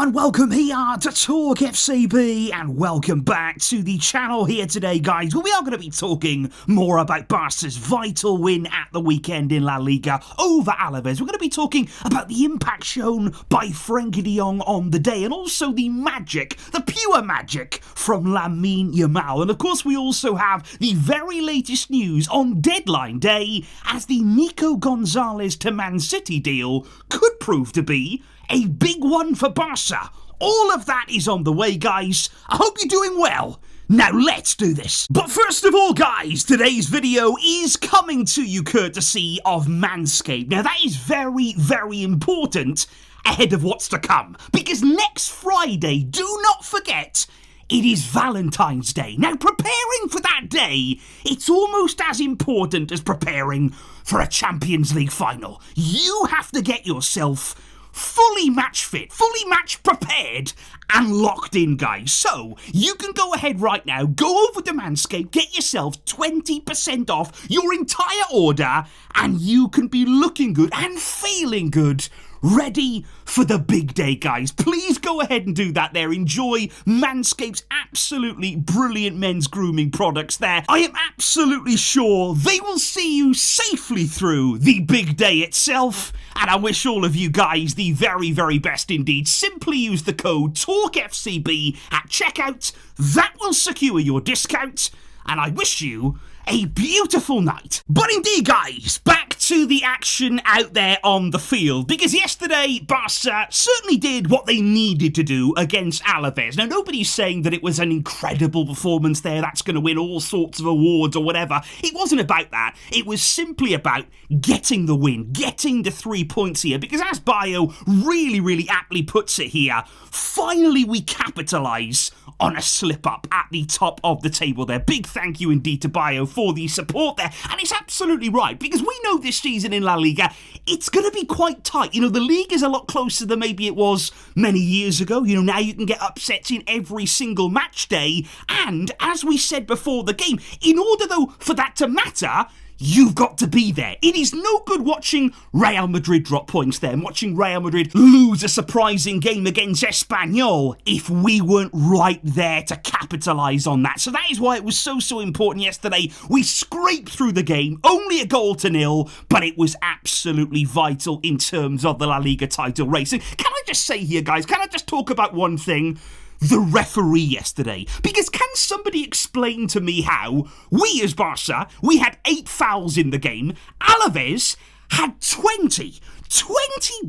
and welcome here to TalkFCB, and welcome back to the channel here today, guys, where we are going to be talking more about Barca's vital win at the weekend in La Liga over Alaves. We're going to be talking about the impact shown by Frenkie De Jong on the day, and also the magic, the pure magic from Lamine Yamal. And of course, we also have the very latest news on deadline day, as the Nico Gonzalez to Man City deal could prove to be a big one for Barca. All of that is on the way, guys. I hope you're doing well. Now let's do this. But first of all, guys, today's video is coming to you courtesy of Manscaped. Now that is very, very important ahead of what's to come, because next Friday, do not forget, it is Valentine's Day. Now, preparing for that day, it's almost as important as preparing for a Champions League final. You have to get yourself fully match fit, fully match prepared, and locked in, guys. So, you can go ahead right now, go over to Manscaped, get yourself 20% off your entire order, and you can be looking good and feeling good, ready for the big day, guys. Please go ahead and do that there. Enjoy Manscaped's absolutely brilliant men's grooming products there. I am absolutely sure they will see you safely through the big day itself. And I wish all of you guys the very, very best indeed. Simply use the code TalkFCB at checkout. That will secure your discount. And I wish you a beautiful night. But indeed, guys, back to the action out there on the field, because yesterday Barca certainly did what they needed to do against Alaves. Now, nobody's saying that it was an incredible performance there that's going to win all sorts of awards or whatever. It wasn't about that. It was simply about getting the win, getting the 3 points here, because as Bio really, really aptly puts it here, finally we capitalise on a slip-up at the top of the table there. Big thank you indeed to Bio for the support there. And it's absolutely right, because we know this season in La Liga, it's going to be quite tight. You know, the league is a lot closer than maybe it was many years ago. You know, now you can get upsets in every single match day. And as we said before the game, in order, though, for that to matter, you've got to be there. It is no good watching Real Madrid drop points there and watching Real Madrid lose a surprising game against Espanyol if we weren't right there to capitalise on that. So that is why it was so important yesterday. We scraped through the game, only a goal to nil, but it was absolutely vital in terms of the La Liga title race. And can I just say here, guys, can I just talk about one thing? The referee yesterday. Because can somebody explain to me how we as Barca, we had 8 fouls in the game, Alaves had 20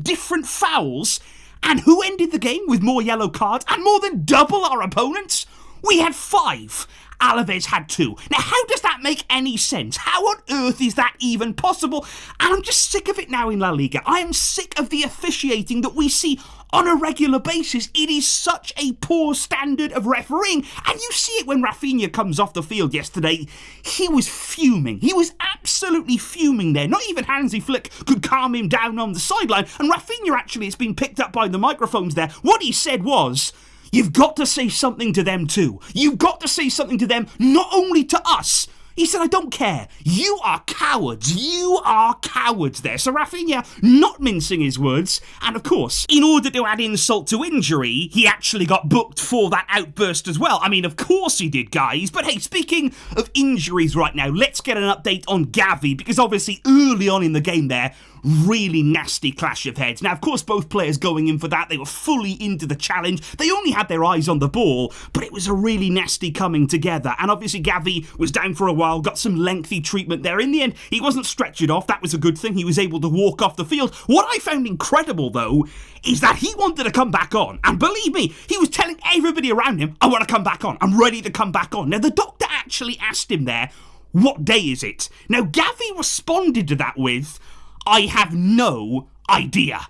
different fouls, and who ended the game with more yellow cards and more than double our opponents? We had 5. Alaves had 2. Now, how does that make any sense? How on earth is that even possible? And I'm just sick of it now in La Liga. I am sick of the officiating that we see on a regular basis. It is such a poor standard of refereeing. And you see it when Rafinha comes off the field yesterday. He was fuming. He was absolutely fuming there. Not even Hansi Flick could calm him down on the sideline. And Rafinha, actually, it's been picked up by the microphones there. What he said was, you've got to say something to them too. You've got to say something to them, not only to us. He said, I don't care. You are cowards. You are cowards there. So Rafinha not mincing his words. And of course, in order to add insult to injury, he actually got booked for that outburst as well. I mean, of course he did, guys. But hey, speaking of injuries right now, let's get an update on Gavi, because obviously early on in the game there, really nasty clash of heads. Now, of course, both players going in for that, they were fully into the challenge. They only had their eyes on the ball, but it was a really nasty coming together. And obviously, Gavi was down for a while, got some lengthy treatment there. In the end, he wasn't stretchered off. That was a good thing. He was able to walk off the field. What I found incredible, though, is that he wanted to come back on. And believe me, he was telling everybody around him, I want to come back on. I'm ready to come back on. Now, the doctor actually asked him there, what day is it? Now, Gavi responded to that with, I have no idea.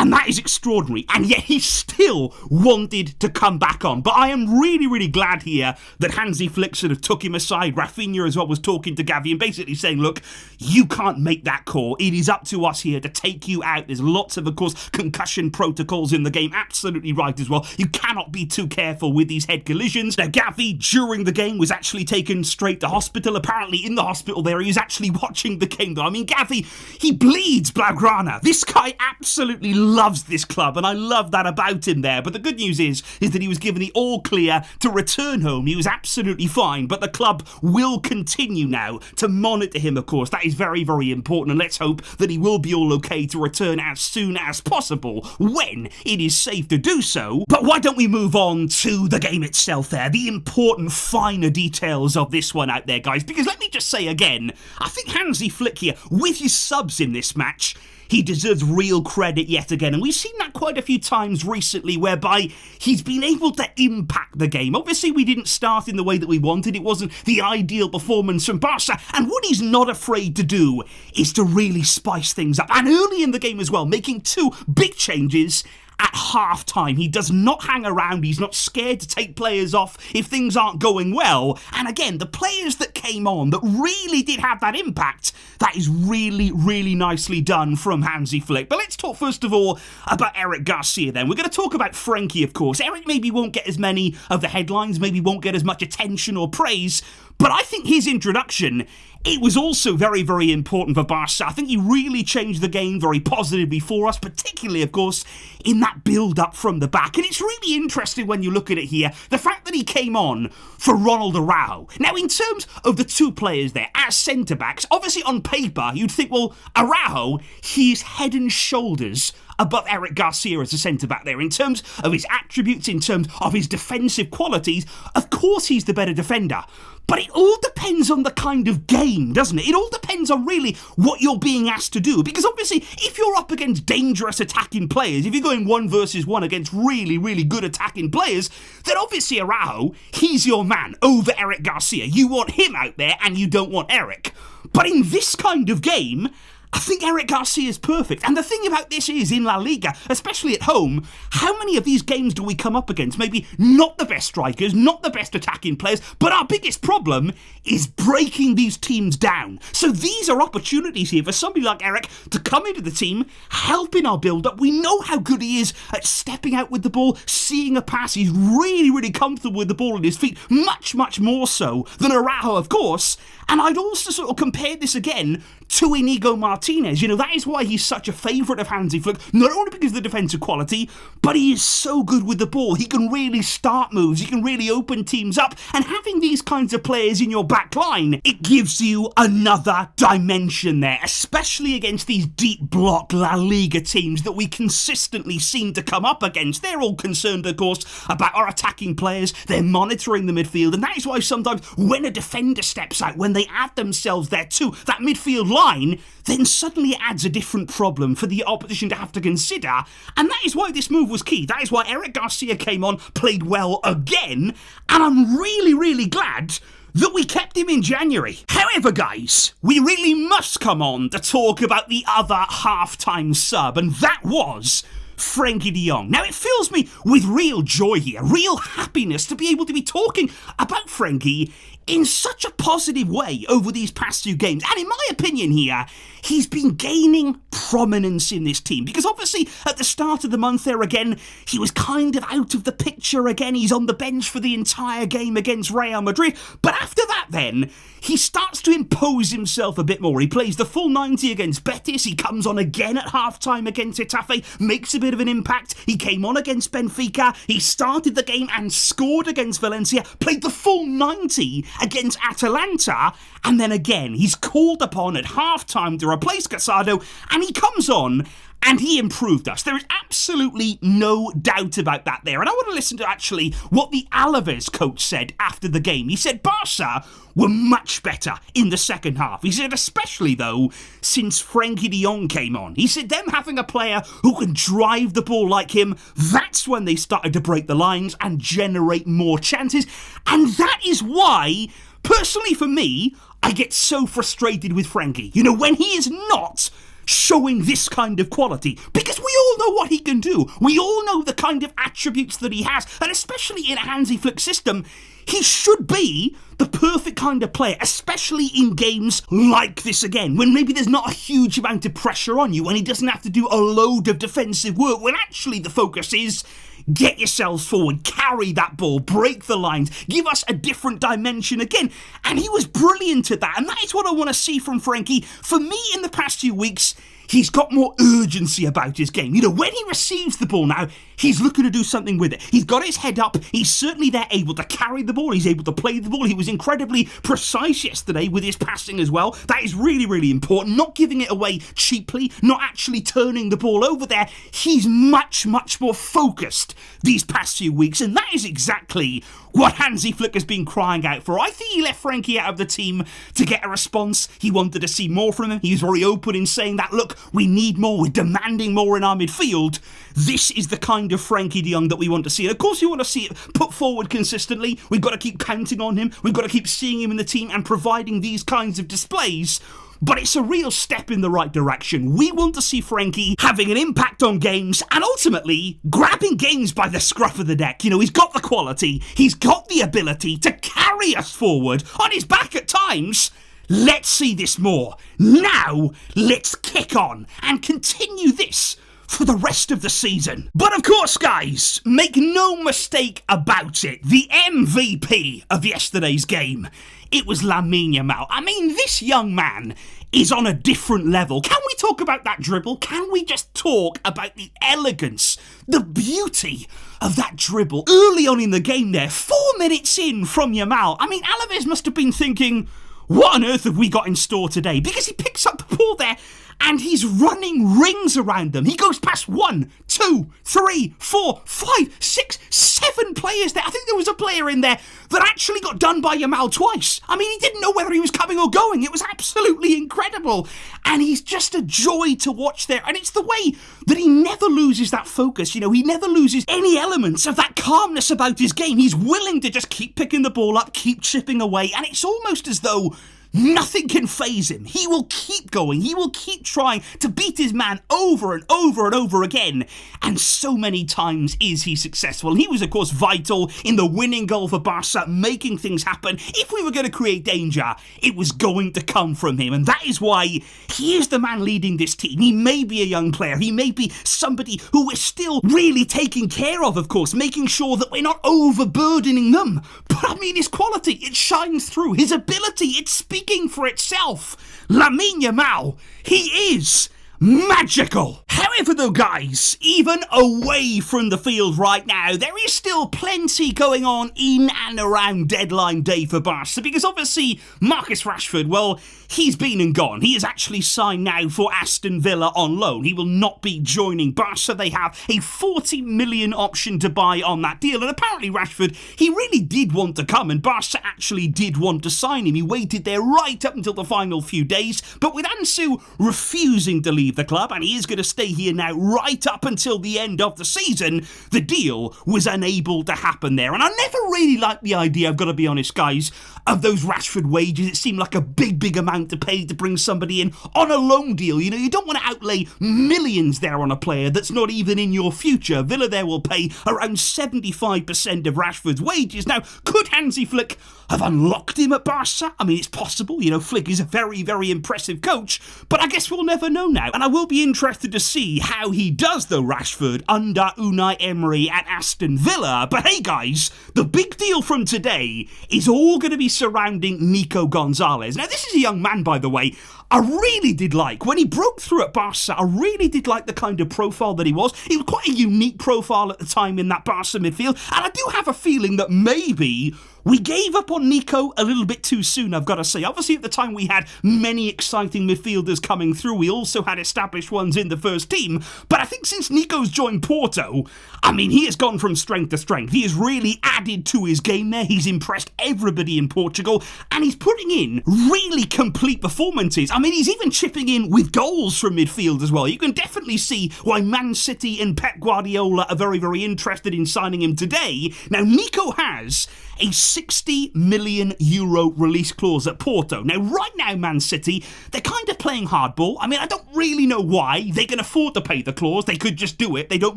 And that is extraordinary. And yet he still wanted to come back on. But I am really, really glad here that Hansi Flick sort of took him aside. Rafinha as well was talking to Gavi and basically saying, look, you can't make that call. It is up to us here to take you out. There's lots of course, concussion protocols in the game. Absolutely right as well. You cannot be too careful with these head collisions. Now, Gavi, during the game, was actually taken straight to hospital. Apparently, in the hospital there, he was actually watching the game, though. I mean, Gavi, he bleeds Blaugrana. This guy absolutely loves this club, and I love that about him there. But the good news is that he was given the all clear to return home. He was absolutely fine, but the club will continue now to monitor him, of course. That is very, very important, and let's hope that he will be all okay to return as soon as possible when it is safe to do so. But why don't we move on to the game itself there, the important finer details of this one out there, guys, because let me just say again, I think Hansi Flick here, with his subs in this match, he deserves real credit yet again, and we've seen that quite a few times recently whereby he's been able to impact the game. Obviously, we didn't start in the way that we wanted. It wasn't the ideal performance from Barca, and what he's not afraid to do is to really spice things up. And early in the game as well, making two big changes at half-time. He does not hang around. He's not scared to take players off if things aren't going well. And again, the players that came on that really did have that impact, that is really, really nicely done from Hansi Flick. But let's talk first of all about Eric Garcia then. We're going to talk about Frenkie, of course. Eric maybe won't get as many of the headlines, maybe won't get as much attention or praise, but I think his introduction, it was also very, very important for Barca. I think he really changed the game very positively for us, particularly, of course, in that build-up from the back. And it's really interesting when you look at it here, the fact that he came on for Ronald Araujo. Now, in terms of the two players there as centre-backs, obviously on paper, you'd think, well, Araujo, he's head and shoulders above Eric Garcia as a centre-back there. In terms of his attributes, in terms of his defensive qualities, of course he's the better defender. But it all depends on the kind of game, doesn't it? It all depends on really what you're being asked to do. Because obviously, if you're up against dangerous attacking players, if you're going 1 versus 1 against really, really good attacking players, then obviously Araujo, he's your man over Eric Garcia. You want him out there and you don't want Eric. But in this kind of game, I think Eric Garcia is perfect. And the thing about this is, in La Liga, especially at home, how many of these games do we come up against? Maybe not the best strikers, not the best attacking players, but our biggest problem is breaking these teams down. So these are opportunities here for somebody like Eric to come into the team, help in our build-up. We know how good he is at stepping out with the ball, seeing a pass. He's really, really comfortable with the ball at his feet, much, much more so than Araujo, of course. And I'd also sort of compare this again to Inigo Martinez. You know, that is why he's such a favourite of Hansi Flick, not only because of the defensive quality, but he is so good with the ball. He can really start moves, he can really open teams up, and having these kinds of players in your back line, it gives you another dimension there, especially against these deep block La Liga teams that we consistently seem to come up against. They're all concerned, of course, about our attacking players. They're monitoring the midfield, and that is why sometimes when a defender steps out, when they add themselves there to that midfield line, then suddenly it adds a different problem for the opposition to have to consider, and that is why this move was key. That is why Eric Garcia came on, played well again, and I'm really, really glad that we kept him in January. However, guys, we really must come on to talk about the other half-time sub, and that was Frenkie De Jong. Now, it fills me with real joy here, real happiness to be able to be talking about Frenkie in such a positive way over these past few games. And in my opinion here, he's been gaining prominence in this team. Because obviously, at the start of the month there again, he was kind of out of the picture again. He's on the bench for the entire game against Real Madrid. But after that then, he starts to impose himself a bit more. He plays the full 90 against Betis. He comes on again at half-time against Getafe, makes a bit of an impact. He came on against Benfica. He started the game and scored against Valencia, played the full 90 against Atalanta, and then again, he's called upon at half-time to replace Casado, and he comes on and he improved us. There is absolutely no doubt about that there. And I want to listen to actually what the Alaves coach said after the game. He said Barca were much better in the second half. He said especially, though, since Frenkie De Jong came on. He said them having a player who can drive the ball like him, that's when they started to break the lines and generate more chances. And that is why, personally for me, I get so frustrated with Frenkie. You know, when he is not showing this kind of quality, because we all know what he can do. We all know the kind of attributes that he has, and especially in a Hansi Flick system, he should be the perfect kind of player, especially in games like this again, when maybe there's not a huge amount of pressure on you, when he doesn't have to do a load of defensive work, when actually the focus is get yourselves forward, carry that ball, break the lines, give us a different dimension again. And he was brilliant at that. And that is what I want to see from Frenkie. For me, in the past few weeks, he's got more urgency about his game. You know, when he receives the ball now, he's looking to do something with it. He's got his head up. He's certainly there able to carry the ball. He's able to play the ball. He was incredibly precise yesterday with his passing as well. That is really, really important. Not giving it away cheaply, not actually turning the ball over there. He's much, much more focused these past few weeks, and that is exactly what Hansi Flick has been crying out for. I think he left Frenkie out of the team to get a response. He wanted to see more from him. He was very open in saying that, look, we need more. We're demanding more in our midfield. This is the kind of Frenkie De Jong that we want to see. And of course, we want to see it put forward consistently. We've got to keep counting on him. We've got to keep seeing him in the team and providing these kinds of displays. But it's a real step in the right direction. We want to see Frenkie having an impact on games and ultimately grabbing games by the scruff of the neck. You know, he's got the quality, he's got the ability to carry us forward on his back at times. Let's see this more. Now, let's kick on and continue this for the rest of the season. But of course, guys, make no mistake about it, the MVP of yesterday's game, it was Lamine Yamal. I mean, this young man is on a different level. Can we talk about that dribble? Can we just talk about the elegance, the beauty of that dribble early on in the game there, 4 minutes in from Yamal? I mean, Alaves must have been thinking, what on earth have we got in store today? Because he picks up the ball there and he's running rings around them. He goes past 1, 2, 3, 4, 5, 6, 7 players there. I think there was a player in there that actually got done by Yamal twice. I mean, he didn't know whether he was coming or going. It was absolutely incredible. And he's just a joy to watch there. And it's the way that he never loses that focus. You know, he never loses any elements of that calmness about his game. He's willing to just keep picking the ball up, keep chipping away. And it's almost as though nothing can faze him. He will keep going. He will keep trying to beat his man over and over and over again. And so many times is he successful. He was, of course, vital in the winning goal for Barca, making things happen. If we were going to create danger, it was going to come from him. And that is why he is the man leading this team. He may be a young player. He may be somebody who we're still really taking care of course, making sure that we're not overburdening them. But I mean, his quality, it shines through. His ability, it's speaking for itself. Lamine Yamal, he is magical. However though, guys, even away from the field right now, there is still plenty going on in and around deadline day for Barca, because obviously Marcus Rashford, well, he's been and gone. He is actually signed now for Aston Villa on loan. He will not be joining Barca. They have a 40 million option to buy on that deal, and apparently Rashford, he really did want to come, and Barca actually did want to sign him. He waited there right up until the final few days, but with Ansu refusing to leave the club, and he is going to stay here now right up until the end of the season, the deal was unable to happen there. And I never really liked the idea, I've got to be honest, guys, of those Rashford wages. It seemed like a big amount to pay to bring somebody in on a loan deal. You know, you don't want to outlay millions there on a player that's not even in your future. Villa there will pay around 75% of Rashford's wages. Now, could Hansi Flick have unlocked him at Barca? I mean, it's possible. You know, Flick is a very impressive coach, but I guess we'll never know now. And I will be interested to see how he does, though, Rashford, under Unai Emery at Aston Villa. But hey, guys, the big deal from today is all going to be surrounding Nico Gonzalez. Now, this is a young man, by the way, I really did like. When he broke through at Barca, I really did like the kind of profile that he was. He was quite a unique profile at the time in that Barca midfield, and I do have a feeling that maybe we gave up on Nico a little bit too soon, I've got to say. Obviously, at the time, we had many exciting midfielders coming through. We also had established ones in the first team. But I think since Nico's joined Porto, I mean, he has gone from strength to strength. He has really added to his game there. He's impressed everybody in Portugal, and he's putting in really complete performances. I mean, he's even chipping in with goals from midfield as well. You can definitely see why Man City and Pep Guardiola are very interested in signing him today. Now, Nico has a 60 million euro release clause at Porto. Now, right now, Man City, they're kind of playing hardball. I mean, I don't really know why. They can afford to pay the clause. They could just do it. They don't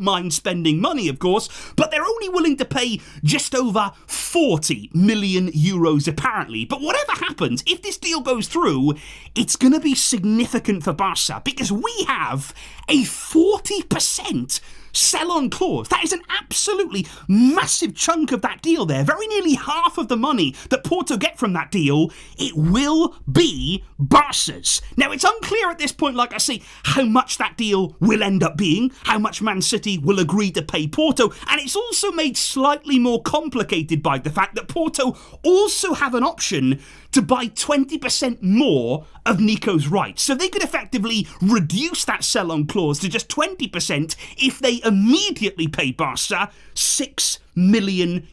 mind spending money, of course, but they're only willing to pay just over 40 million euros, apparently. But whatever happens, if this deal goes through, it's going to be significant for Barca, because we have a 40% sell-on clause. That is an absolutely massive chunk of that deal there. Very nearly half of the money that Porto get from that deal, it will be Barca's. Now, it's unclear at this point, like I say, how much that deal will end up being, how much Man City will agree to pay Porto, and it's also made slightly more complicated by the fact that Porto also have an option to buy 20% more of Nico's rights. So they could effectively reduce that sell-on clause to just 20% if they immediately pay Barca €6 million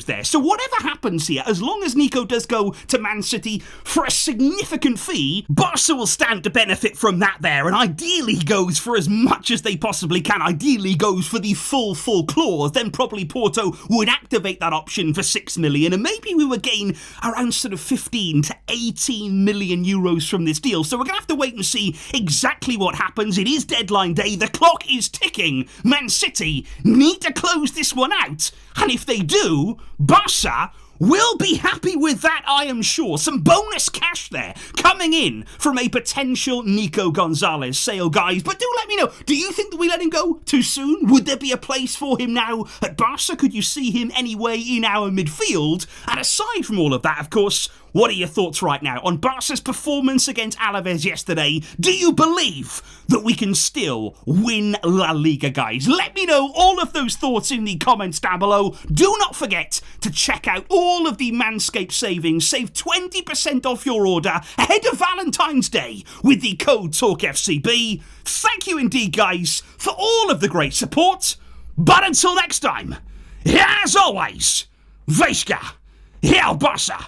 there. So whatever happens here, as long as Nico does go to Man City for a significant fee, Barca will stand to benefit from that there, and ideally goes for as much as they possibly can. Ideally goes for the full clause. Then probably Porto would activate that option for €6 million, and maybe we would gain around sort of 15 to 18 million euros from this deal. So we're going to have to wait and see exactly what happens. It is deadline day. The clock is ticking. Man City need to close this one out. And if they do, Barca will be happy with that, I am sure. Some bonus cash there coming in from a potential Nico Gonzalez sale, guys. But do let me know, do you think that we let him go too soon? Would there be a place for him now at Barca? Could you see him anywhere in our midfield? And aside from all of that, of course, what are your thoughts right now on Barca's performance against Alaves yesterday? Do you believe that we can still win La Liga, guys? Let me know all of those thoughts in the comments down below. Do not forget to check out all of the Manscaped savings. Save 20% off your order ahead of Valentine's Day with the code TalkFCB. Thank you indeed, guys, for all of the great support. But until next time, as always, Vejska, Real Barca.